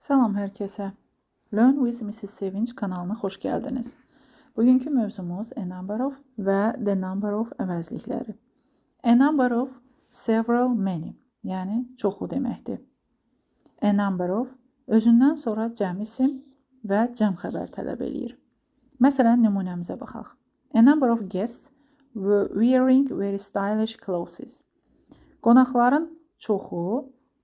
Salam hər kəsə. Learn with Mrs. Sevinç kanalına xoş gəldiniz. Bugünkü mövzumuz a number of və the number of əvəzlikləri. A number of, several, many, yəni çoxlu deməkdir. A number of özündən sonra cəm isim və cəm xəbər tələb eləyir. Məsələn, nümunəmizə baxaq. A number of guests were wearing very stylish clothes. Qonaqların çoxu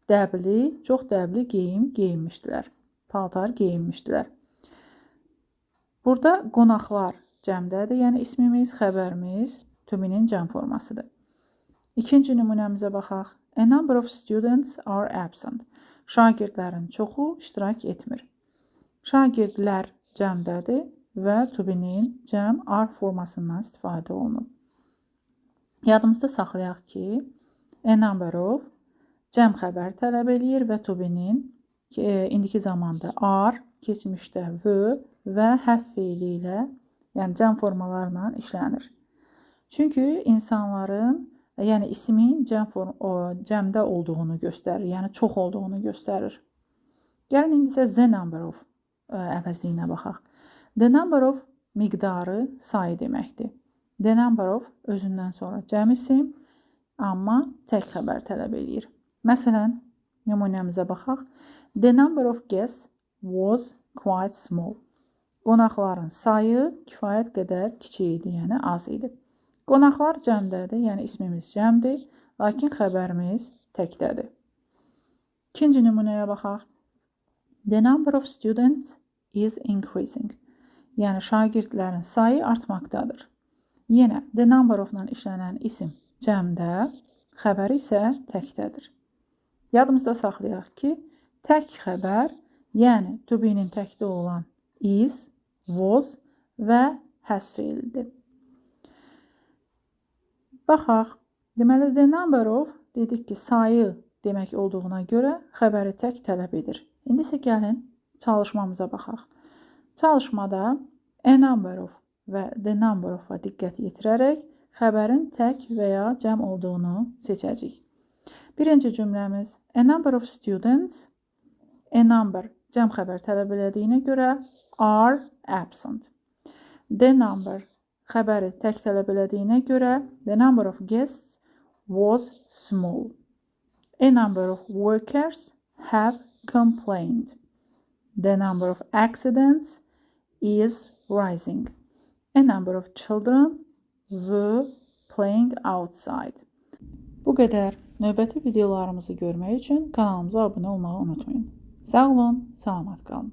çox dəbli geyim geyinmişdilər. Paltar geyinmişdilər. Burada qonaqlar cəmdədir, yəni ismimiz, xəbərimiz to be-nin cəm formasıdır. İkinci nümunəmizə baxaq. A number of students are absent. Şagirdlərin çoxu iştirak etmir. Şagirdlər cəmdədir və to be-nin cəm are formasından istifadə olunub. Yadımızda saxlayaq ki, a number of cəm xəbər tələb eləyir və to be-nin indiki zamanda are, keçmişdə were və have feili ilə, yəni cəm formalarla işlənir. Çünki insanların, yəni ismin cəmdə olduğunu göstərir, yəni çox olduğunu göstərir. Gəlin indi isə the number of əvəzliyinə baxaq. The number of miqdarı, sayı deməkdir. The number of özündən sonra cəm isim, amma tək xəbər tələb eləyir. Məsələn, nümunəmizə baxaq. The number of guests was quite small. Qonaqların sayı kifayət qədər kiçik idi, yəni az idi. Qonaqlar cəmdədir, yəni ismimiz cəmdir, lakin xəbərimiz təkdədir. İkinci nümunəyə baxaq. The number of students is increasing. Yəni şagirdlərin sayı artmaqdadır. Yenə the number of-la işlənən isim cəmdə, xəbər isə təkdədir. Yadımızda saxlayaq ki, tək xəbər, yəni to be-nin təkdə olan is, was və has feilidir. Baxaq, deməli the number of dedik ki, sayı demək olduğuna görə xəbəri tək tələb edir. İndi isə gəlin çalışmamıza baxaq. Çalışmada a number of və the number of-a diqqət yetirərək xəbərin tək və ya cəm olduğunu seçəcəyik. Birinci cümləmiz a number of students, a number cəm xəbər tələb elədiyinə görə are absent. The number xəbəri tək tələb elədiyinə görə the number of guests was small. A number of workers have complained. The number of accidents is rising. A number of children were playing outside. Bu qədər. Növbəti videolarımızı görmək üçün kanalımıza abunə olmağı unutmayın. Sağ olun, salamat qalın.